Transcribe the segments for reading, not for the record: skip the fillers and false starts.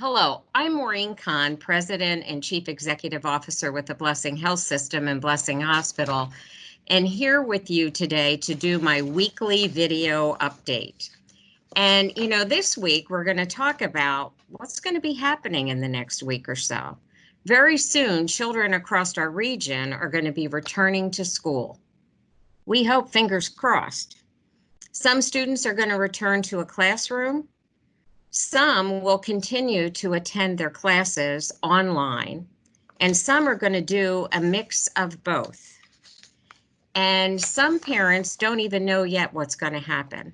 Hello, I'm Maureen Kahn, President and Chief Executive Officer with the Blessing Health System and Blessing Hospital, and here with you today to do my weekly video update. And this week we're going to talk about what's going to be happening in the next week or so. Very soon, children across our region are going to be returning to school. We hope, fingers crossed. Some students are going to return to a classroom. Some will continue to attend their classes online, and some are going to do a mix of both. And some parents don't even know yet what's going to happen.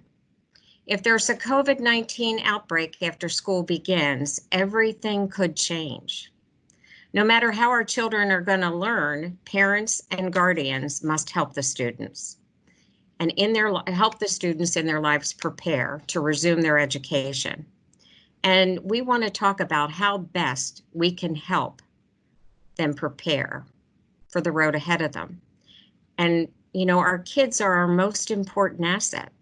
If there's a COVID-19 outbreak after school begins, everything could change. No matter how our children are going to learn, parents and guardians must help the students and help the students in their lives prepare to resume their education. And we want to talk about how best we can help them prepare for the road ahead of them. And, our kids are our most important asset.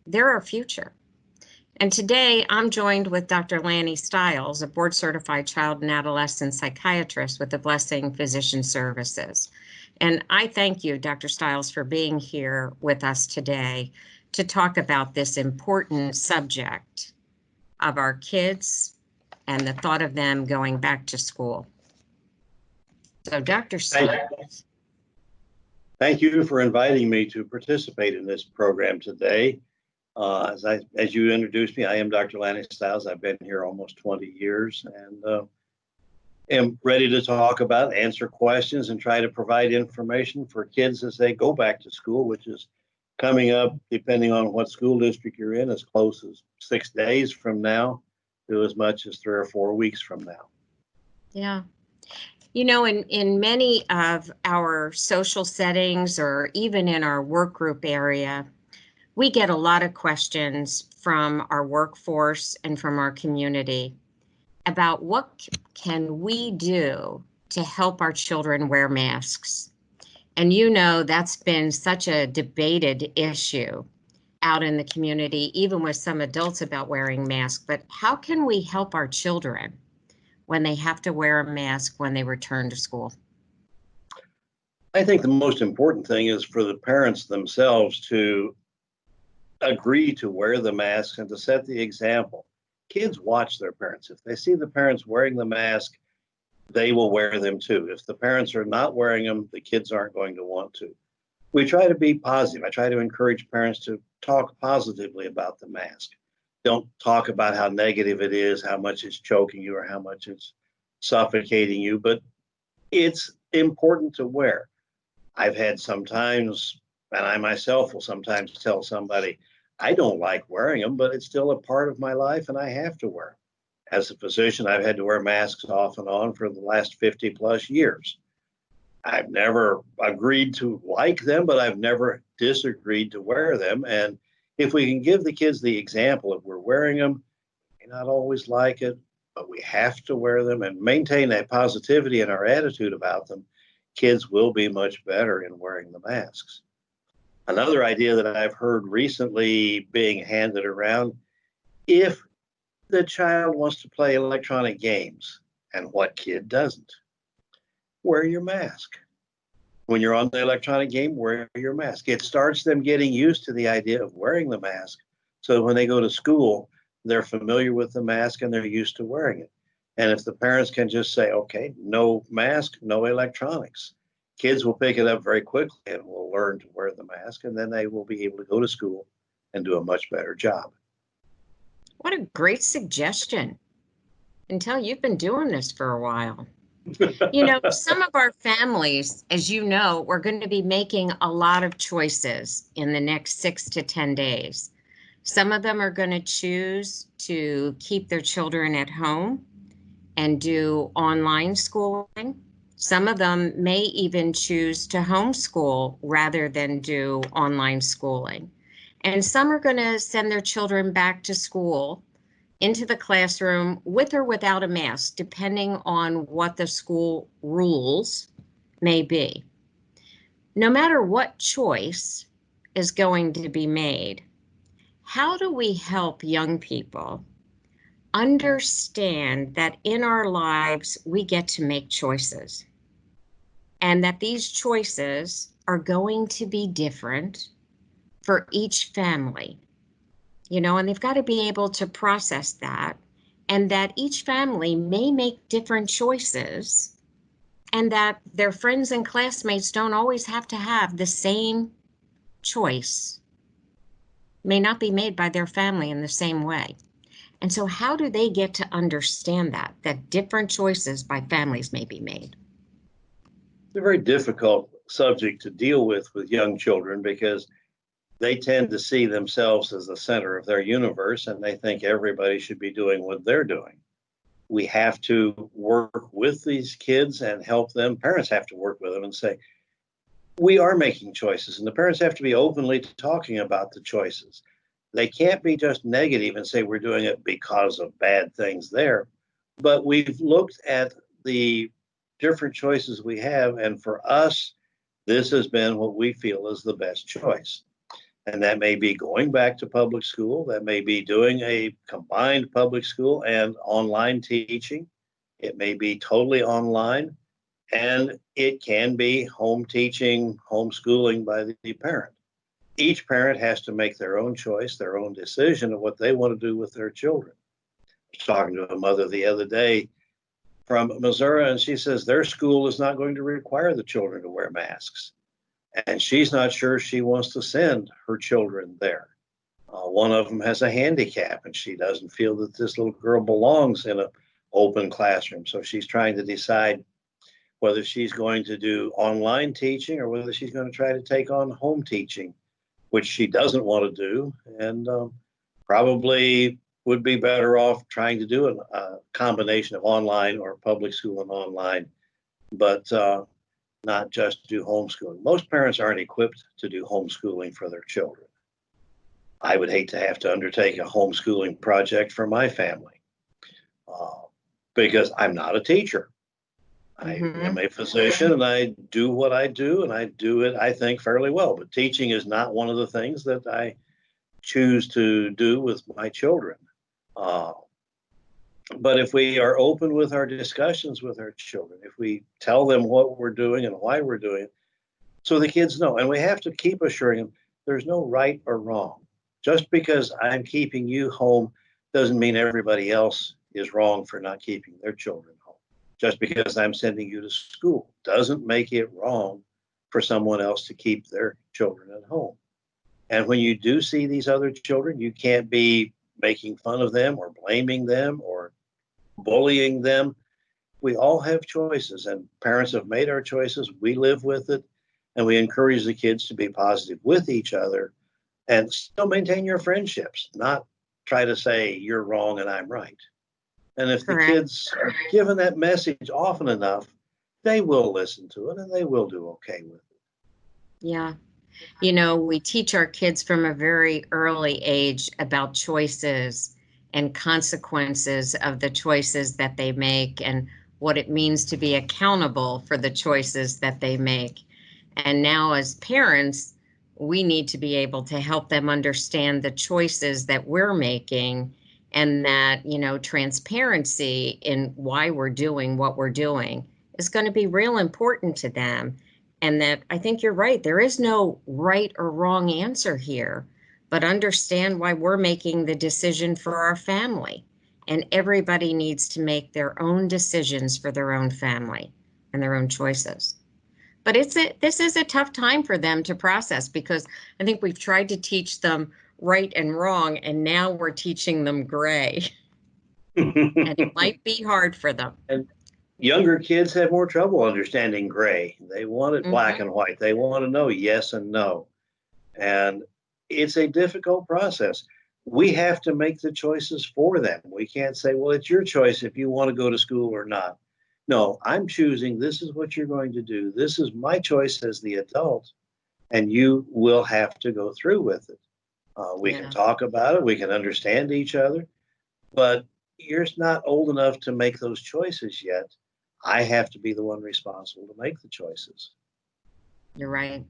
They're our future. And today I'm joined with Dr. Lanny Stiles, a board certified child and adolescent psychiatrist with the Blessing Physician Services. And I thank you, Dr. Stiles, for being here with us today to talk about this important subject of our kids and the thought of them going back to school. So Dr. Stiles. Thank you for inviting me to participate in this program today. As you introduced me, I am Dr. Lanny Stiles. I've been here almost 20 years and am ready to talk about, answer questions, and try to provide information for kids as they go back to school, which is coming up, depending on what school district you're in, as close as 6 days from now to as much as 3 or 4 weeks from now. Yeah. In many of our social settings or even in our work group area, we get a lot of questions from our workforce and from our community about what can we do to help our children wear masks. And that's been such a debated issue out in the community, even with some adults about wearing masks. But how can we help our children when they have to wear a mask when they return to school? I think the most important thing is for the parents themselves to agree to wear the masks and to set the example. Kids watch their parents. If they see the parents wearing the mask, they will wear them too. If the parents are not wearing them, the kids aren't going to want to. We try to be positive. I try to encourage parents to talk positively about the mask. Don't talk about how negative it is, how much it's choking you or how much it's suffocating you, but it's important to wear. I've had sometimes, and I myself will sometimes tell somebody, I don't like wearing them, but it's still a part of my life and I have to wear them. As a physician, I've had to wear masks off and on for the last 50 plus years. I've never agreed to like them, but I've never disagreed to wear them. And if we can give the kids the example of we're wearing them, we may not always like it, but we have to wear them and maintain that positivity in our attitude about them, kids will be much better in wearing the masks. Another idea that I've heard recently being handed around, if the child wants to play electronic games, and what kid doesn't? Wear your mask. When you're on the electronic game, wear your mask. It starts them getting used to the idea of wearing the mask. So when they go to school, they're familiar with the mask and they're used to wearing it. And if the parents can just say, okay, no mask, no electronics, kids will pick it up very quickly and will learn to wear the mask, and then they will be able to go to school and do a much better job. What a great suggestion. Until you've been doing this for a while. Some of our families, as you know, we're going to be making a lot of choices in the next 6 to 10 days. Some of them are going to choose to keep their children at home and do online schooling. Some of them may even choose to homeschool rather than do online schooling. And some are going to send their children back to school into the classroom with or without a mask, depending on what the school rules may be. No matter what choice is going to be made, how do we help young people understand that in our lives, we get to make choices, and that these choices are going to be different for each family, and they've got to be able to process that, and that each family may make different choices, and that their friends and classmates don't always have to have the same choice, may not be made by their family in the same way. And so how do they get to understand that different choices by families may be made? It's a very difficult subject to deal with young children because they tend to see themselves as the center of their universe and they think everybody should be doing what they're doing. We have to work with these kids and help them. Parents have to work with them and say, we are making choices, and the parents have to be openly talking about the choices. They can't be just negative and say we're doing it because of bad things there. But we've looked at the different choices we have, and for us, this has been what we feel is the best choice. And that may be going back to public school. That may be doing a combined public school and online teaching. It may be totally online. And it can be home teaching, homeschooling by the parent. Each parent has to make their own choice, their own decision of what they want to do with their children. I was talking to a mother the other day from Missouri, and she says their school is not going to require the children to wear masks. And she's not sure she wants to send her children there. One of them has a handicap, and she doesn't feel that this little girl belongs in an open classroom. So she's trying to decide whether she's going to do online teaching or whether she's going to try to take on home teaching, which she doesn't want to do, and probably would be better off trying to do a combination of online or public school and online, but not just do homeschooling. Most parents aren't equipped to do homeschooling for their children. I would hate to have to undertake a homeschooling project for my family because I'm not a teacher. I am a physician and I do what I do, and I do it, I think, fairly well. But teaching is not one of the things that I choose to do with my children. But if we are open with our discussions with our children, if we tell them what we're doing and why we're doing it, so the kids know, and we have to keep assuring them there's no right or wrong. Just because I'm keeping you home doesn't mean everybody else is wrong for not keeping their children home. Just because I'm sending you to school doesn't make it wrong for someone else to keep their children at home. And when you do see these other children, you can't be making fun of them or blaming them or bullying them. We all have choices, and parents have made our choices. We live with it, and we encourage the kids to be positive with each other and still maintain your friendships, not try to say you're wrong and I'm right. And if the kids are given that message often enough, they will listen to it and they will do okay with it. Yeah. We teach our kids from a very early age about choices and consequences of the choices that they make and what it means to be accountable for the choices that they make. And now as parents, we need to be able to help them understand the choices that we're making, and that, transparency in why we're doing what we're doing is going to be real important to them. And that I think you're right. There is no right or wrong answer here, but understand why we're making the decision for our family. And everybody needs to make their own decisions for their own family and their own choices. But this is a tough time for them to process, because I think we've tried to teach them right and wrong, and now we're teaching them gray. And it might be hard for them. And younger kids have more trouble understanding gray. They want it black and white. They want to know yes and no. And it's a difficult process. We have to make the choices for them. We can't say, well, it's your choice if you want to go to school or not. No, I'm choosing, this is what you're going to do. This is my choice as the adult, and you will have to go through with it. We can talk about it. We can understand each other, but you're not old enough to make those choices yet. I have to be the one responsible to make the choices. You're right.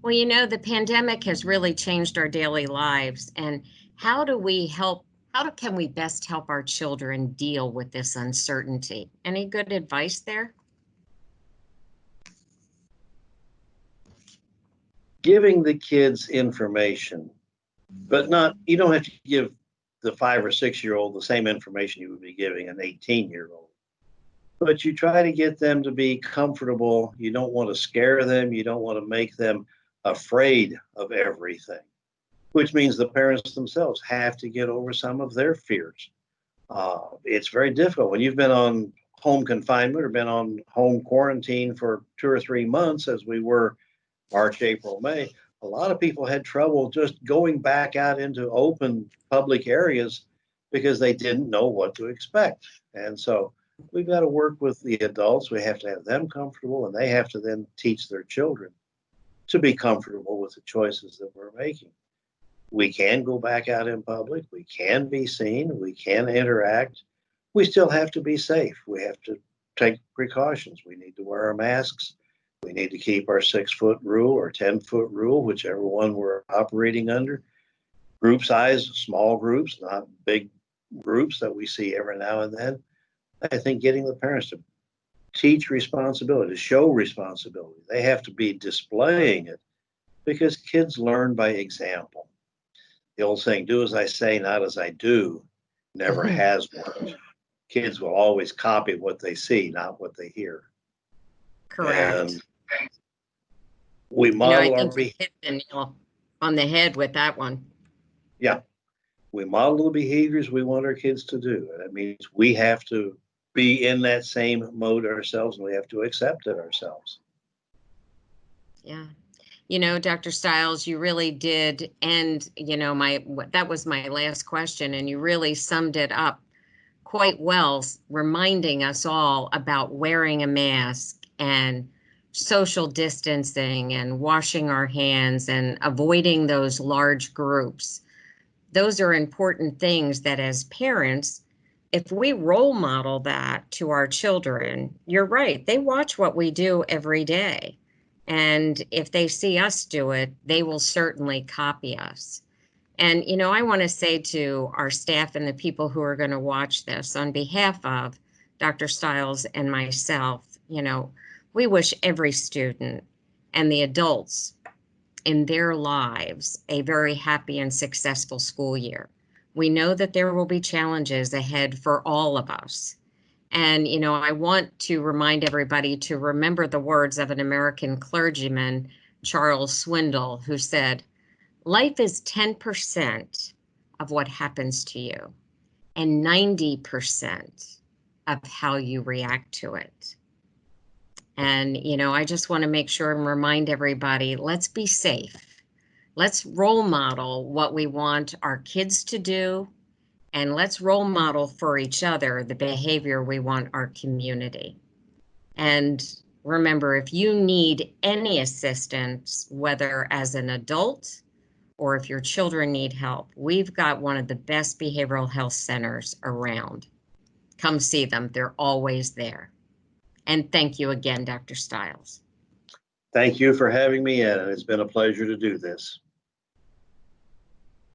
Well, the pandemic has really changed our daily lives. And how do we help How can we best help our children deal with this uncertainty? Any good advice there? Giving the kids information, but not, you don't have to give the 5 or 6-year-old the same information you would be giving an 18-year-old. But you try to get them to be comfortable. You don't want to scare them. You don't want to make them afraid of everything, which means the parents themselves have to get over some of their fears. It's very difficult when you've been on home confinement or been on home quarantine for 2 or 3 months, as we were March, April, May. A lot of people had trouble just going back out into open public areas because they didn't know what to expect. And so we've got to work with the adults. We have to have them comfortable, and they have to then teach their children to be comfortable with the choices that we're making. We can go back out in public. We can be seen. We can interact. We still have to be safe. We have to take precautions. We need to wear our masks. We need to keep our 6-foot rule or 10-foot rule, whichever one we're operating under. Group size, small groups, not big groups that we see every now and then. I think getting the parents to teach responsibility, to show responsibility. They have to be displaying it because kids learn by example. The old saying, do as I say, not as I do, never has worked. Kids will always copy what they see, not what they hear. Correct. And we model I think you hit the nail on the head with that one. Yeah. We model the behaviors we want our kids to do. And that means we have to be in that same mode ourselves, and we have to accept it ourselves. Yeah. Dr. Stiles, you really did end, that was my last question, and you really summed it up quite well, reminding us all about wearing a mask and social distancing and washing our hands and avoiding those large groups. Those are important things that as parents, if we role model that to our children, you're right, they watch what we do every day. And if they see us do it, they will certainly copy us. And, I want to say to our staff and the people who are going to watch this, on behalf of Dr. Stiles and myself, we wish every student and the adults in their lives a very happy and successful school year. We know that there will be challenges ahead for all of us. And, I want to remind everybody to remember the words of an American clergyman, Charles Swindoll, who said, life is 10% of what happens to you and 90% of how you react to it. And, I just want to make sure and remind everybody, let's be safe. Let's role model what we want our kids to do, and let's role model for each other the behavior we want our community. And remember, if you need any assistance, whether as an adult or if your children need help, we've got one of the best behavioral health centers around. Come see them. They're always there. And thank you again, Dr. Stiles. Thank you for having me in. It's been a pleasure to do this.